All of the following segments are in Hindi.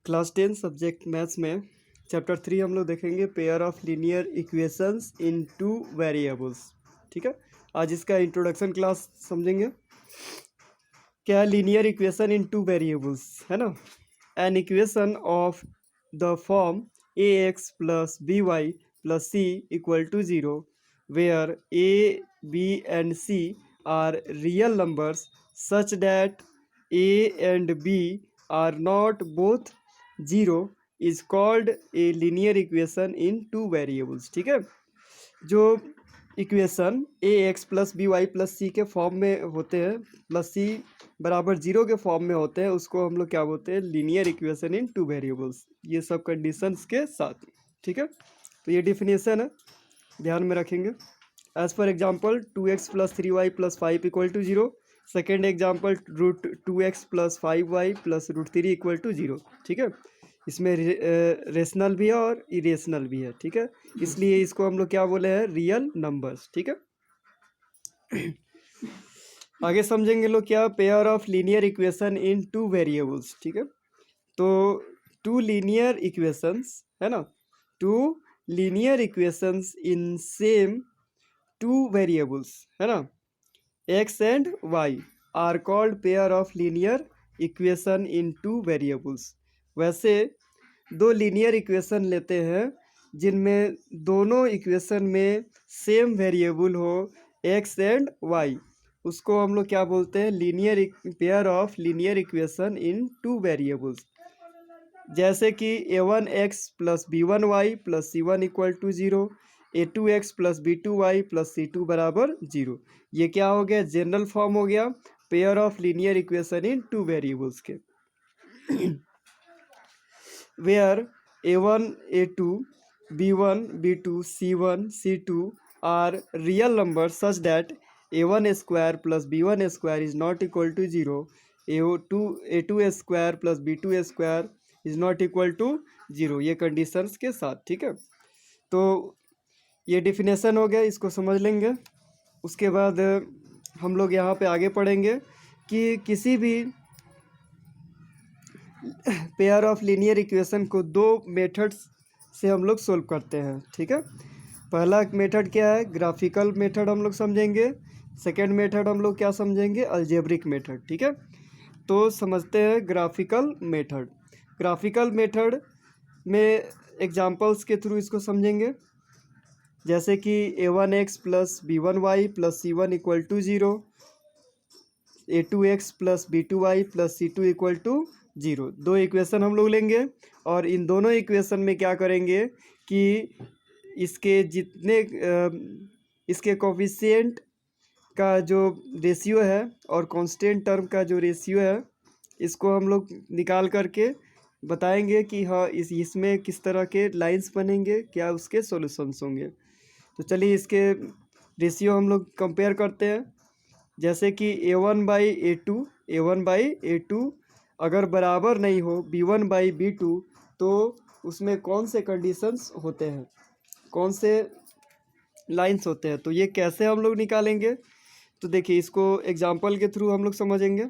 क्लास 10 सब्जेक्ट मैथ्स में चैप्टर 3 हम लोग देखेंगे pair of linear equations in two variables. ठीक है, आज इसका इंट्रोडक्शन क्लास समझेंगे। क्या linear equation in two variables है ना। An equation of the form a x plus b y plus c equal to zero where a b and c are real numbers such that a and b are not both zero is called a linear equation in two variables. ठीक है, जो equation a x plus b y plus c के फॉर्म में होते हैं, प्लस सी बराबर जीरो के फॉर्म में होते हैं, उसको हम लोग क्या बोलते हैं, linear equation in two variables, ये सब कंडीशंस के साथ। ठीक है, तो ये डिफिनेशन है, ध्यान में रखेंगे। As for example 2x plus 3y plus 5 equal to zero. Second example √2x plus 5y plus √3 equal to zero. ठीक है, इसमें रेशनल भी है और इरेशनल भी है। ठीक है, इसलिए इसको हम लोग क्या बोले हैं, रियल नंबर्स। ठीक है, आगे समझेंगे लोग क्या, pair of linear equation in two variables. ठीक है, तो टू लीनियर इक्वेशंस है ना, two linear equations in same two variables है ना, x and y are called pair of linear equation in two variables. वैसे दो लीनियर इक्वेशन लेते हैं जिनमें दोनों इक्वेशन में सेम वेरिएबल हो, एक्स एंड वाई, उसको हम लोग क्या बोलते हैं, linear pair of linear equation in two variables. जैसे कि a1x plus b1y plus c1 equal to zero, a2x plus b2y plus c2 बराबर जीरो। ये क्या हो गया, जनरल फॉर्म हो गया pair of linear equation in two variables के। Where a1 a2 b1 b2 c1 c2 are real number such that a1 square plus b1 square is not equal to zero, a2 square plus b2 square is not equal to zero, ये कंडीशंस के साथ। ठीक है, तो ये डिफिनेशन हो गया, इसको समझ लेंगे। उसके बाद हम लोग यहाँ पे आगे पढ़ेंगे कि किसी भी पेयर ऑफ लीनियर इक्वेशन को दो मेथड्स से हम लोग सोल्व करते हैं। ठीक है, पहला मेथड क्या है, ग्राफिकल मेथड हम लोग समझेंगे। सेकेंड मेथड हम लोग क्या समझेंगे, अलजेब्रिक मेथड। ठीक है, तो समझते हैं ग्राफिकल मेथड। ग्राफिकल मेथड में एग्जांपल्स के थ्रू इसको समझेंगे, जैसे कि a1x plus b1y plus c1 equal to zero, a2x plus b2y plus c2 equal to zero. दो इक्वेशन हम लोग लेंगे और इन दोनों इक्वेशन में क्या करेंगे कि इसके जितने इसके कोफिशिएंट का जो रेशियो है और कांस्टेंट टर्म का जो रेशियो है, इसको हम लोग निकाल करके बताएंगे कि हाँ इसमें किस तरह के लाइंस बनेंगे, क्या उसके सॉल्यूशंस होंगे। तो चलिए इसके रेशियो हम लोग कंपेयर करते हैं। जैसे कि a1/a2 अगर बराबर नहीं हो b1/b2, तो उसमें कौन से कंडीशंस होते हैं, कौन से लाइंस होते हैं, तो ये कैसे हम लोग निकालेंगे। तो देखिए इसको एग्जांपल के थ्रू हम लोग समझेंगे।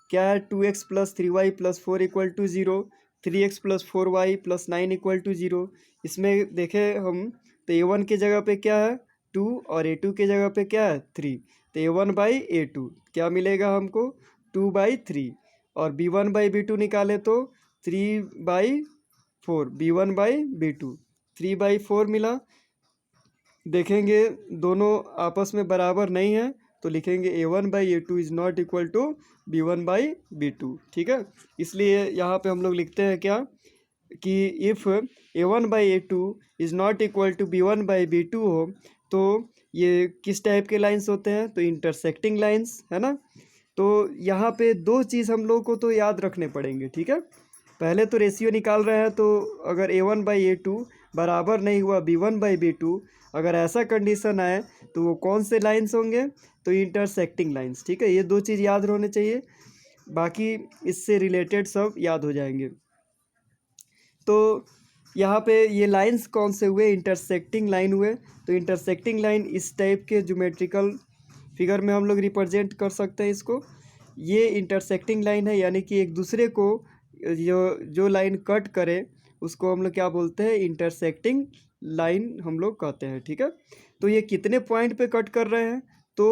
क्या है, 2x plus 3y plus 4 equal to zero, 3x plus 4y plus 9 equal to zero. इसमें देखें हम तो a1 के जगह पे क्या है 2 और a2 के जगह पे क्या है 3, तो a1/a2 क्या मिलेगा हमको 2/3, और b1/b2 निकाले तो 3/4, b1/b2 3/4 मिला। देखेंगे दोनों आपस में बराबर नहीं है तो लिखेंगे a1/a2 is not equal to b1/b2। ठीक है, इसलिए यहाँ पे हम लोग लिखते हैं क्या कि if a1/a2 is not equal to b1/b2 हो तो ये किस टाइप के लाइंस होते हैं, तो इंटरसेक्टिंग लाइंस है ना। तो यहाँ पे दो चीज़ हम लोग को तो याद रखने पड़ेंगे। ठीक है, पहले तो रेशियो निकाल रहे हैं, तो अगर a1/a2 बराबर नहीं हुआ b1/b2, अगर ऐसा कंडीशन आए तो वो कौन से लाइंस होंगे, तो इंटरसेक्टिंग लाइंस। ठीक है, ये दो चीज़ याद होने चाहिए, बाकी इससे रिलेटेड सब याद हो जाएंगे। तो यहाँ पे ये लाइंस कौन से हुए, इंटरसेक्टिंग लाइन हुए। तो इंटरसेक्टिंग लाइन इस टाइप के ज्योमेट्रिकल फिगर में हम लोग रिप्रेजेंट कर सकते हैं इसको। ये इंटरसेक्टिंग लाइन है, यानी कि एक दूसरे को जो लाइन कट करे उसको हम लोग क्या बोलते हैं, इंटरसेक्टिंग लाइन हम लोग कहते हैं। ठीक है, तो ये कितने पॉइंट पे कट कर रहे हैं, तो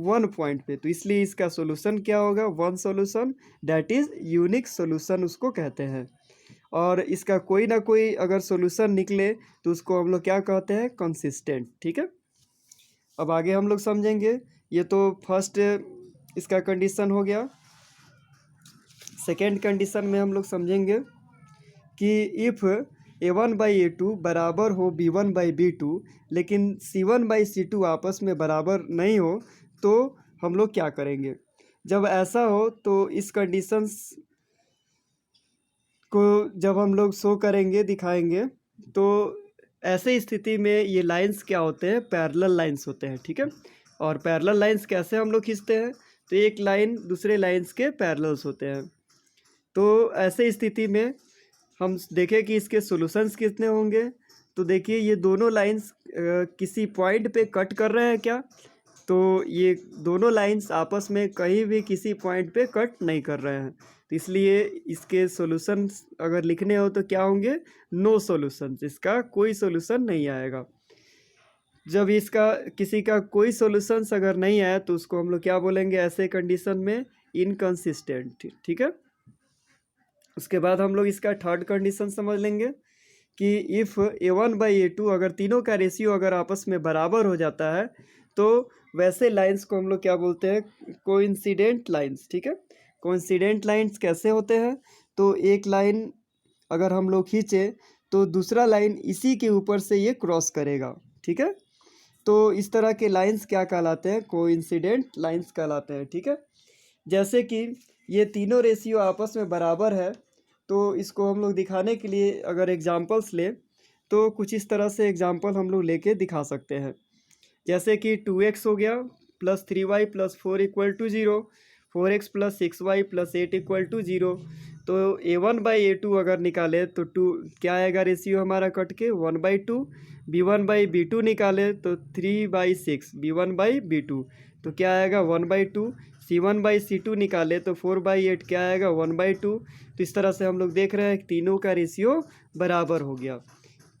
1 पॉइंट पे, तो इसलिए इसका सोल्यूशन क्या होगा, 1 solution, that is unique solution उसको कहते हैं। और इसका कोई ना कोई अगर सोल्यूशन निकले तो उसको हम लोग क्या कहते हैं, कंसिस्टेंट। ठीक है, अब आगे हम लोग समझेंगे। ये तो फर्स्ट इसका कंडीशन हो गया। सेकेंड कंडीशन में हम लोग समझेंगे कि इफ़ A1/A2 बराबर हो B1/B2 लेकिन C1/C2 आपस में बराबर नहीं हो तो हम लोग क्या करेंगे। जब ऐसा हो तो इस कंडीशंस को जब हम लोग शो करेंगे, दिखाएंगे, तो ऐसे स्थिति में ये लाइंस क्या होते हैं, पैरेलल लाइंस होते हैं। ठीक है, और पैरेलल लाइंस कैसे हम लोग खींचते हैं, तो एक लाइन दूसरे लाइंस के पैरेलल्स होते हैं। तो ऐसे स्थिति में हम देखें कि इसके सॉल्यूशंस कितने होंगे। तो देखिए ये दोनों लाइंस किसी पॉइंट पे कट कर रहे हैं क्या, तो ये दोनों लाइंस आपस में कहीं भी किसी पॉइंट पे कट नहीं कर रहे हैं, तो इसलिए इसके सॉल्यूशंस अगर लिखने हो तो क्या होंगे, नो सॉल्यूशंस, इसका कोई सॉल्यूशन नहीं आएगा। जब इसका किसी का कोई सॉल्यूशंस अगर नहीं आया तो उसको हम लोग क्या बोलेंगे, ऐसे कंडीशन में इनकंसिस्टेंट। ठीक है, उसके बाद हम लोग इसका थर्ड कंडीशन समझ लेंगे कि इफ़ A1/A2 अगर तीनों का रेशियो अगर आपस में बराबर हो जाता है तो वैसे लाइंस को हम लोग क्या बोलते हैं, कोइंसिडेंट लाइंस। ठीक है, कोइंसिडेंट लाइंस कैसे होते हैं, तो एक लाइन अगर हम लोग खींचे तो दूसरा लाइन इसी के ऊपर से ये क्रॉस करेगा। ठीक है, तो इस तरह के लाइंस क्या कहलाते हैं, कोइंसिडेंट लाइंस कहलाते हैं। ठीक है, जैसे कि ये तीनों रेशियो आपस में बराबर है, तो इसको हम लोग दिखाने के लिए अगर एग्जांपल्स ले तो कुछ इस तरह से एग्जांपल हम लोग लेके दिखा सकते हैं। जैसे कि 2x हो गया plus 3y plus 4 equal to 0, 4x plus 6y plus 8 equal to 0। तो A1/A2 अगर निकाले तो 2 क्या आएगा, रेशियो हमारा कट के 1/2। B1/B2 निकाले तो 3/6 B1/B2, तो क्या आएगा 1/2। C1/C2 निकाले तो 4/8 क्या आएगा 1/2। तो इस तरह से हम लोग देख रहे हैं कि तीनों का रेशियो बराबर हो गया।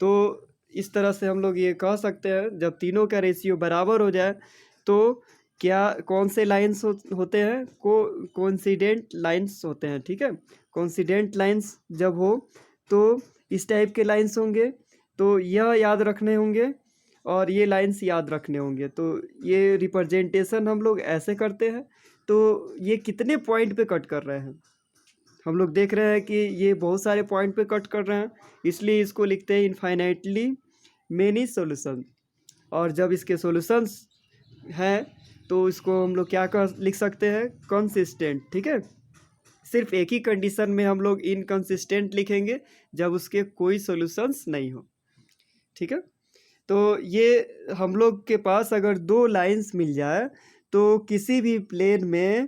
तो इस तरह से हम लोग ये कह सकते हैं जब तीनों का रेशियो बराबर हो जाए तो क्या कौन से लाइंस होते हैं, कोइंसिडेंट लाइंस होते हैं। ठीक है, कोइंसिडेंट लाइंस जब हो तो इस टाइप के लाइंस होंगे, तो यह याद रखने होंगे और ये लाइंस याद रखने होंगे। तो ये रिप्रेजेंटेशन हम लोग ऐसे करते हैं। तो ये कितने पॉइंट पे कट कर रहे हैं, हम लोग देख रहे हैं कि ये बहुत सारे पॉइंट पे कट कर रहे हैं, इसलिए इसको लिखते हैं इनफाइनाइटली मेनी सॉल्यूशन। और जब इसके सॉल्यूशंस हैं तो इसको हम लोग क्या कर लिख सकते हैं, कंसिस्टेंट। ठीक है, सिर्फ एक ही कंडीशन में हम लोग इनकंसिस्टेंट लिखेंगे, जब उसके कोई सॉल्यूशंस नहीं हो। ठीक है, तो ये हम लोग के पास अगर दो लाइंस मिल जाए तो किसी भी प्लेन में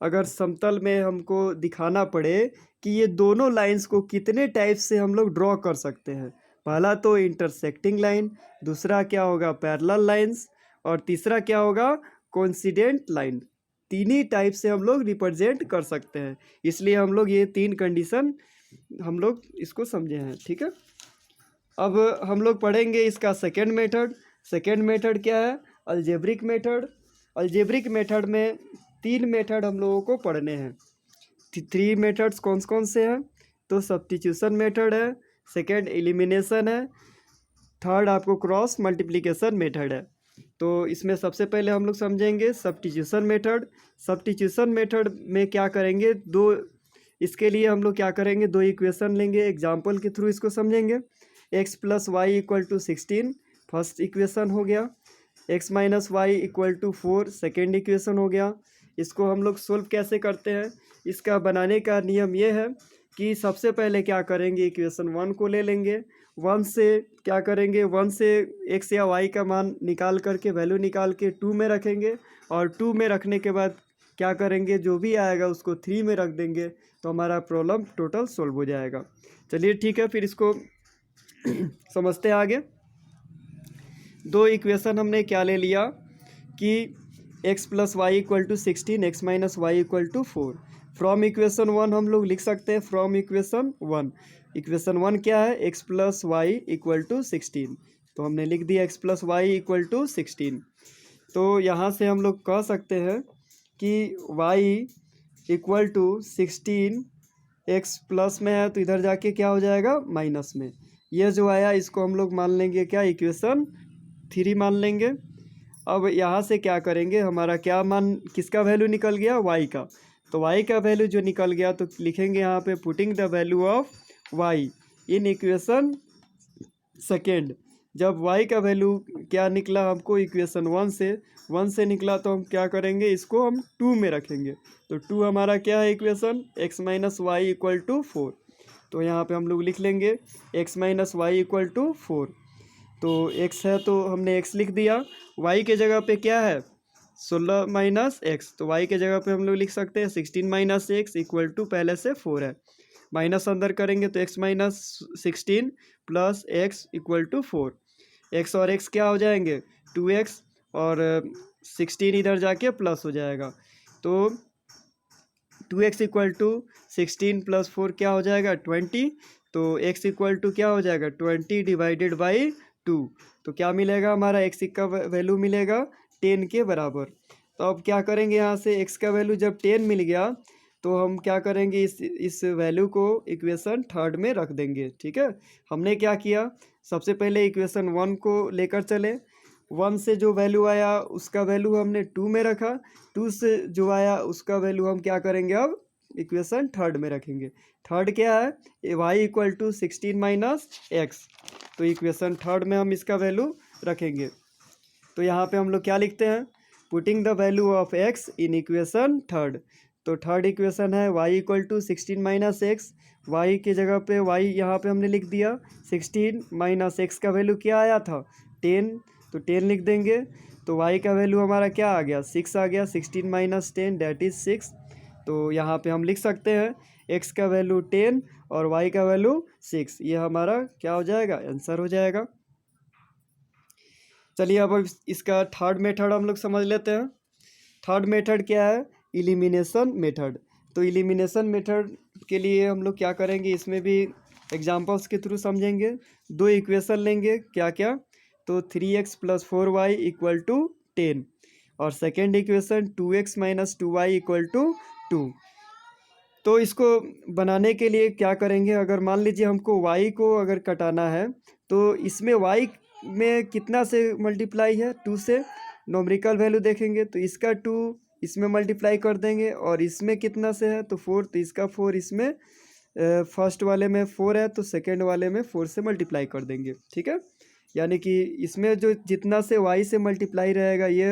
अगर समतल में हमको दिखाना पड़े कि ये दोनों लाइंस को कितने टाइप से हम लोग ड्रॉ कर सकते हैं, पहला तो इंटरसेक्टिंग लाइन, दूसरा क्या होगा पैरेलल लाइंस, और तीसरा क्या होगा कोइंसिडेंट लाइन। तीन ही टाइप से हम लोग रिप्रेजेंट कर सकते हैं, इसलिए हम लोग ये 3 कंडीशन हम लोग इसको समझे हैं। ठीक है, अब हम लोग पढ़ेंगे इसका सेकेंड मेथड। सेकेंड मेथड क्या है, अलजेब्रिक मेथड। अलजेब्रिक मेथड में 3 मेथड हम लोगों को पढ़ने हैं। 3 मेथड्स कौन कौन से हैं, तो सब्स्टिट्यूशन मेथड है, सेकेंड एलिमिनेशन है, थर्ड आपको क्रॉस मल्टीप्लिकेशन मेथड है। तो इसमें सबसे पहले हम लोग समझेंगे सब्स्टिट्यूशन मेथड। सब्स्टिट्यूशन मेथड में क्या करेंगे, इसके लिए हम लोग क्या करेंगे, 2 इक्वेशन लेंगे, एग्जाम्पल के थ्रू इसको समझेंगे। x plus y equal to 16 first equation हो गया, x minus y equal to 4 second equation हो गया। इसको हम लोग सोल्व कैसे करते हैं, इसका बनाने का नियम ये है कि सबसे पहले क्या करेंगे, इक्वेशन 1 को ले लेंगे, 1 से क्या करेंगे, 1 से x या y का मान निकाल करके वैल्यू निकाल के 2 में रखेंगे, और 2 में रखने के बाद क्या करेंगे, जो भी आएगा उसको 3 में रख देंगे, तो हमारा प्रॉब्लम टोटल सोल्व हो जाएगा। चलिए ठीक है, फिर इसको समझते हैं आगे। 2 इक्वेशन हमने क्या ले लिया कि x plus y equal to 16, x minus y equal to 4। From equation 1 हम लोग लिख सकते हैं, फ्रॉम इक्वेशन 1, इक्वेशन 1 क्या है, x plus y equal to 16, तो हमने लिख दिया x plus y equal to 16। तो यहाँ से हम लोग कह सकते हैं कि y equal to 16, x plus में है तो इधर जाके क्या हो जाएगा, माइनस में। ये जो आया इसको हम लोग मान लेंगे क्या, इक्वेशन 3 मान लेंगे। अब यहाँ से क्या करेंगे, हमारा क्या मान, किसका वैल्यू निकल गया, y का, तो y का वैल्यू जो निकल गया तो लिखेंगे यहाँ पे putting the value of y in equation second. जब y का वैल्यू क्या निकला हमको इक्वेशन 1 से निकला, तो हम क्या करेंगे, इसको हम 2 में रखेंगे। तो 2 हमारा क्या है equation, x minus y equal to 4। तो यहाँ पे हम लोग लिख लेंगे x minus y equal to 4। तो x है तो हमने x लिख दिया, y के जगह पे क्या है 16 माइनस एक्स, तो y के जगह पे हम लोग लिख सकते हैं 16 माइनस एक्स इक्वल टू पहले से 4 है, माइनस अंदर करेंगे तो x minus 16 plus x equal to 4। X और एक्स क्या हो जाएंगे 2x, और 16 इधर जाके प्लस हो जाएगा, तो 2x इक्वल टू 16 प्लस 4 क्या हो जाएगा 20। तो x इक्वल टू क्या हो जाएगा 20 डिवाइडेड बाई 2। तो क्या मिलेगा हमारा, x का वैल्यू मिलेगा 10 के बराबर। तो अब क्या करेंगे, यहाँ से x का वैल्यू जब 10 मिल गया तो हम क्या करेंगे, इस वैल्यू को इक्वेशन 3 में रख देंगे। ठीक है, हमने क्या किया, सबसे पहले इक्वेशन 1 को लेकर चले, 1 से जो वैल्यू आया उसका वैल्यू हमने 2 में रखा, 2 से जो आया उसका वैल्यू हम क्या करेंगे, अब इक्वेशन 3 में रखेंगे। थर्ड क्या है, y equal to 16 minus x, तो इक्वेशन 3 में हम इसका वैल्यू रखेंगे। तो यहाँ पे हम लोग क्या लिखते हैं, putting the value of x in equation 3। तो थर्ड इक्वेशन है y equal to 16 minus x, y की जगह पे y यहाँ पे हमने लिख दिया 16 माइनस एक्स का वैल्यू क्या आया था 10, तो 10 लिख देंगे। तो y का वैल्यू हमारा क्या आ गया 6 आ गया, 16 माइनस 10 डेट इज़ 6। तो यहाँ पे हम लिख सकते हैं x का वैल्यू 10 और y का वैल्यू 6, ये हमारा क्या हो जाएगा, आंसर हो जाएगा। चलिए अब इसका थर्ड मेथड हम लोग समझ लेते हैं। थर्ड मेथड क्या है, इलिमिनेशन मेथड। तो इलिमिनेशन मेथड के लिए हम लोग क्या करेंगे, इसमें भी एग्जांपल्स के थ्रू समझेंगे। दो इक्वेशन लेंगे, क्या क्या, तो 3x plus 4y equal to 10, और second equation 2x minus 2y equal to 2। तो इसको बनाने के लिए क्या करेंगे, अगर मान लीजिए हमको y को अगर कटाना है तो इसमें y में कितना से मल्टीप्लाई है 2 से, नॉमरिकल वैल्यू देखेंगे तो इसका 2 इसमें मल्टीप्लाई कर देंगे, और इसमें कितना से है तो 4, तो इसका 4 इसमें फर्स्ट वाले में 4 है तो सेकंड वाले में 4 से मल्टीप्लाई कर देंगे। ठीक है, यानी कि इसमें जो जितना से y से मल्टीप्लाई रहेगा ये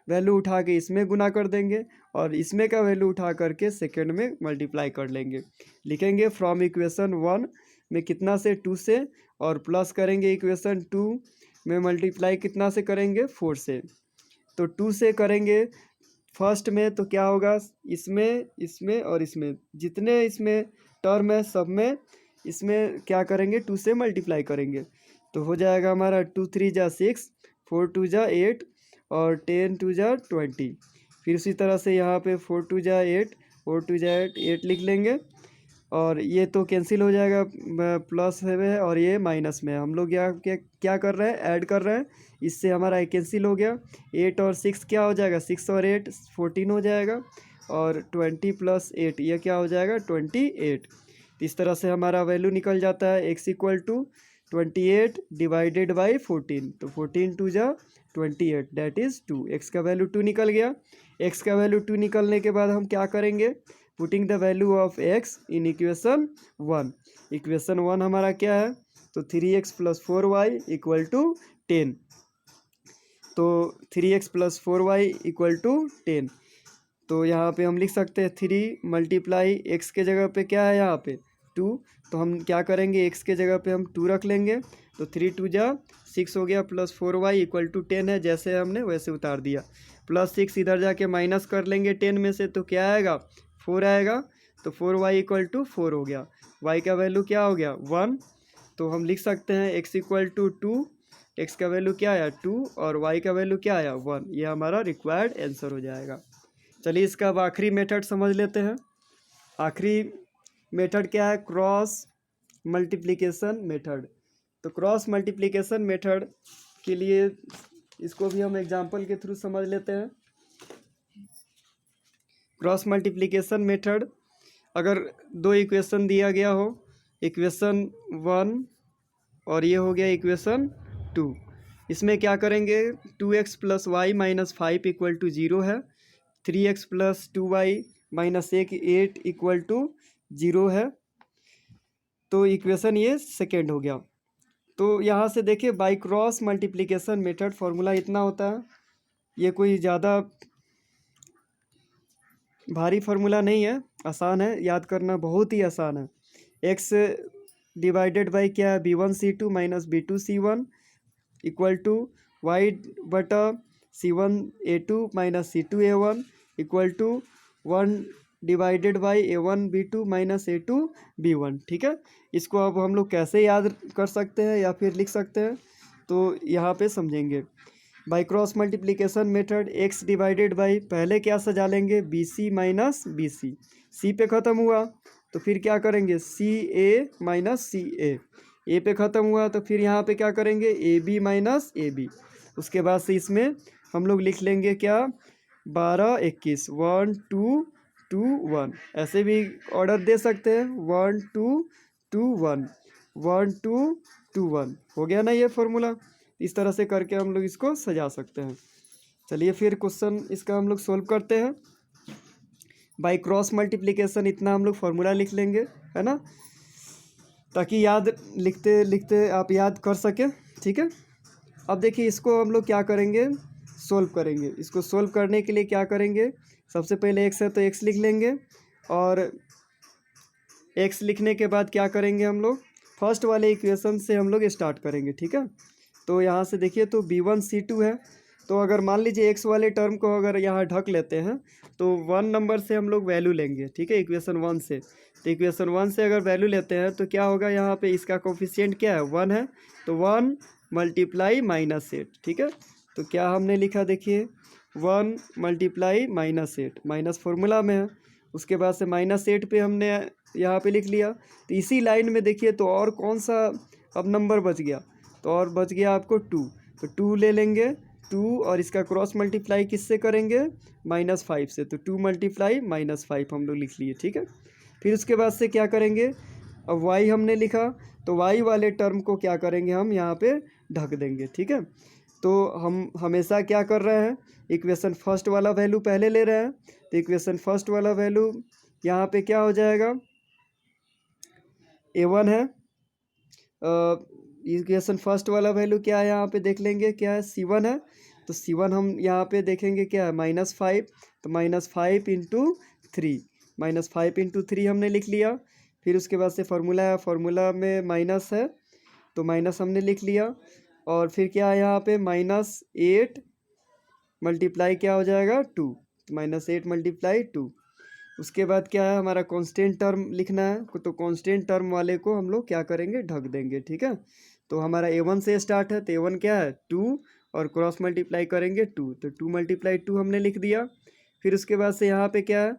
वैल्यू उठा के इसमें गुना कर देंगे, और इसमें का वैल्यू उठा करके सेकंड में मल्टीप्लाई कर लेंगे। लिखेंगे फ्रॉम इक्वेशन 1 में कितना से 2 से, और प्लस करेंगे इक्वेशन 2 में मल्टीप्लाई कितना से करेंगे 4 से। तो 2 से करेंगे फर्स्ट में तो क्या होगा, इसमें इसमें और इसमें जितने इसमें टर्म है सब में इसमें क्या करेंगे 2 से मल्टीप्लाई करेंगे, तो हो जाएगा हमारा 2 3 जा 6, 4 2 जा 8, और 10 2 जा 20। फिर उसी तरह से यहाँ पे 4 2 जा 8, 4 2 जा 8 लिख लेंगे, और ये तो कैंसिल हो जाएगा, प्लस है और ये माइनस में है। हम लोग यहाँ क्या कर रहे हैं, ऐड कर रहे हैं, इससे हमारा कैंसिल हो गया। 8 और 6 क्या हो जाएगा, 6 और 8 14 हो जाएगा, और 20 प्लस 8 ये क्या हो जाएगा 28। इस तरह से हमारा वैल्यू निकल जाता है x equal to 28 divided by 14, तो 14 2 जा 28 डेट इज़ 2। x का वैल्यू 2 निकल गया। x का वैल्यू 2 निकलने के बाद हम क्या करेंगे, putting the value of x in equation 1। Equation 1 हमारा क्या है, तो 3x plus 4y equal to 10, तो 3x plus 4y equal to 10। तो यहाँ पे हम लिख सकते हैं 3 मल्टीप्लाई x के जगह पे क्या है यहाँ पे 2, तो हम क्या करेंगे x के जगह पे हम 2 रख लेंगे, तो 3 2 जा 6 हो गया, प्लस 4y इक्वल टू 10 है, जैसे हमने वैसे उतार दिया। प्लस 6 इधर जाके माइनस कर लेंगे 10 में से, तो क्या आएगा 4 आएगा, तो 4y इक्वल टू 4 हो गया। y का वैल्यू क्या हो गया 1, तो हम लिख सकते हैं x इक्वल टू 2, x का वैल्यू क्या आया 2 और y का वैल्यू क्या आया 1, ये हमारा रिक्वायर्ड आंसर हो जाएगा। चलिए इसका अब आखिरी मेथड समझ लेते हैं। आखिरी मेथड क्या है, क्रॉस मल्टीप्लिकेशन मेथड। तो क्रॉस मल्टीप्लिकेशन मेथड के लिए इसको भी हम एग्जांपल के थ्रू समझ लेते हैं। क्रॉस मल्टीप्लिकेशन मेथड, अगर दो इक्वेशन दिया गया हो, इक्वेशन 1 और ये हो गया इक्वेशन 2, इसमें क्या करेंगे, 2x plus y minus 5 equal to 0 है, 3x plus 2y minus 8 equal to 0 है। तो इक्वेशन ये सेकेंड हो गया। तो यहाँ से देखिए by cross multiplication method formula इतना होता है, ये कोई ज़्यादा भारी फार्मूला नहीं है, आसान है याद करना, बहुत ही आसान है। x डिवाइडेड बाई क्या है, b1c2 minus b2c1 equal to y बटा c1a2 minus c2a1 equal to 1 divided by a1b2 minus a2b1। ठीक है, इसको अब हम लोग कैसे याद कर सकते हैं या फिर लिख सकते हैं, तो यहाँ पे समझेंगे। By cross multiplication method x divided by, पहले क्या सजा लेंगे, b c minus b c, c पे ख़त्म हुआ तो फिर क्या करेंगे, सी ए माइनस सी ए पे ख़त्म हुआ तो फिर यहाँ पे क्या करेंगे, a b minus a b. उसके बाद से इसमें हम लोग लिख लेंगे क्या, 12 21 1 2 2 1, ऐसे भी ऑर्डर दे सकते हैं, 1 2 2 1 1 2 2 1, हो गया ना ये फॉर्मूला। इस तरह से करके हम लोग इसको सजा सकते हैं। चलिए फिर क्वेश्चन इसका हम लोग सोल्व करते हैं। बाई क्रॉस मल्टीप्लिकेशन इतना हम लोग फार्मूला लिख लेंगे, है ना, ताकि याद लिखते लिखते आप याद कर सकें। ठीक है, अब देखिए इसको हम लोग क्या करेंगे, सोल्व करेंगे। इसको सोल्व करने के लिए क्या करेंगे, सबसे पहले x है तो x लिख लेंगे, और x लिखने के बाद क्या करेंगे, हम लोग फर्स्ट वाले इक्वेशन से हम लोग स्टार्ट करेंगे। ठीक है, तो यहाँ से देखिए तो b1c2 है, तो अगर मान लीजिए x वाले टर्म को अगर यहाँ ढक लेते हैं तो 1 नंबर से हम लोग वैल्यू लेंगे। ठीक है, इक्वेशन 1 से, तो इक्वेशन 1 से अगर वैल्यू लेते हैं तो क्या होगा, यहाँ पे इसका कोफिशिएंट क्या है, 1 है, तो 1 मल्टीप्लाई माइनस 8। ठीक है, तो क्या हमने लिखा, देखिए 1 मल्टीप्लाई माइनस 8, माइनस फॉर्मूला में है, उसके बाद से माइनस 8 पे हमने यहाँ पे लिख लिया। तो इसी लाइन में देखिए तो और कौन सा अब नंबर बच गया, तो और बच गया आपको 2, तो 2 ले लेंगे, 2 और इसका क्रॉस मल्टीप्लाई किससे करेंगे, -5 से, तो 2 मल्टीप्लाई -5 हम लोग लिख लिए। ठीक है, फिर उसके बाद से क्या करेंगे, अब y हमने लिखा तो y वाले टर्म को क्या करेंगे, हम यहाँ पे ढक देंगे। ठीक है, तो हम हमेशा क्या कर रहे हैं, इक्वेशन फर्स्ट वाला वैल्यू पहले ले रहे हैं, तो इक्वेशन फर्स्ट वाला वैल्यू यहाँ पे क्या हो जाएगा, a1 है, इक्वेशन फर्स्ट वाला वैल्यू क्या है, यहाँ पे देख लेंगे क्या है, c1 है, तो c1 हम यहाँ पे देखेंगे क्या है, -5, तो -5 इंटू 3, -5 इंटू 3 हमने लिख लिया। फिर उसके बाद से फार्मूला है, फार्मूला में माइनस है तो माइनस हमने लिख लिया, और फिर क्या है यहाँ पे -8 मल्टीप्लाई क्या हो जाएगा 2, तो -8 मल्टीप्लाई 2। उसके बाद क्या है, हमारा कांस्टेंट टर्म लिखना है, तो कांस्टेंट टर्म वाले को हम लोग क्या करेंगे, ढक देंगे। ठीक है, तो हमारा a1 से स्टार्ट है, तो a1 क्या है 2, और क्रॉस मल्टीप्लाई करेंगे 2, तो 2 मल्टीप्लाई 2 हमने लिख दिया। फिर उसके बाद से यहाँ पे क्या है,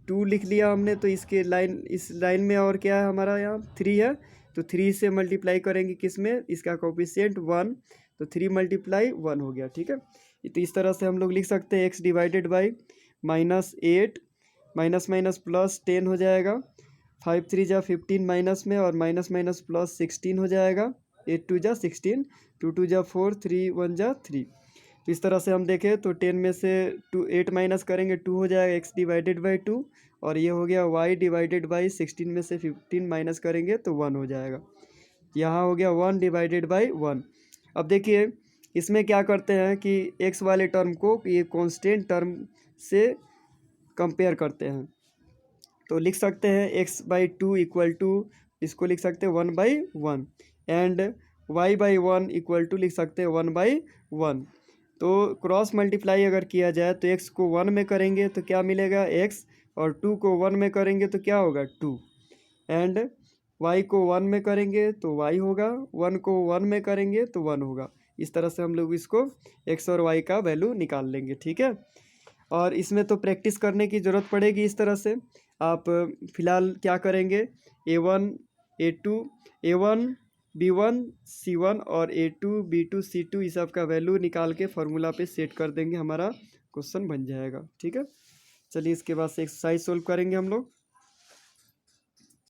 2 लिख लिया हमने, तो इसके लाइन, इस लाइन में और क्या है हमारा, यहाँ 3 है, तो 3 से मल्टीप्लाई करेंगे किस में, इसका कोफिशिएंट 1, तो 3 मल्टीप्लाई 1 हो गया। ठीक है, तो इस तरह से हम लोग लिख सकते हैं, x divided by -8 minus minus plus 10 हो जाएगा, 5 3 जा 15 माइनस में, और माइनस माइनस प्लस 16 हो जाएगा, 8 2 जा 16, 2 2 जा 4, 3 1 जा 3। तो इस तरह से हम देखें तो 10 में से 8 माइनस करेंगे 2 हो जाएगा, x डिवाइडेड बाई 2, और ये हो गया y डिवाइडेड बाई 16 में से 15 माइनस करेंगे तो 1 हो जाएगा। यहाँ हो गया 1 डिवाइडेड बाई 1। अब देखिए इसमें क्या करते हैं कि x वाले टर्म को ये कांस्टेंट टर्म से कंपेयर करते हैं, तो लिख सकते हैं x/2 इक्वल टू, इसको लिख सकते हैं 1/1, एंड y/1 इक्वल टू लिख सकते हैं 1/1। तो क्रॉस मल्टीप्लाई अगर किया जाए तो x को 1 में करेंगे तो क्या मिलेगा x, और 2 को 1 में करेंगे तो क्या होगा 2, एंड y को 1 में करेंगे तो y होगा, 1 को 1 में करेंगे तो 1 होगा। इस तरह से हम लोग इसको x और y का वैल्यू निकाल लेंगे। ठीक है, और इसमें तो प्रैक्टिस करने की ज़रूरत पड़ेगी। इस तरह से आप फिलहाल क्या करेंगे, A1 A2 A1 B1 C1 और A2 B2 C2 इस सब का वैल्यू निकाल के फार्मूला पे सेट कर देंगे, हमारा क्वेश्चन बन जाएगा। ठीक है, चलिए इसके बाद से एक्सरसाइज सोल्व करेंगे हम लोग।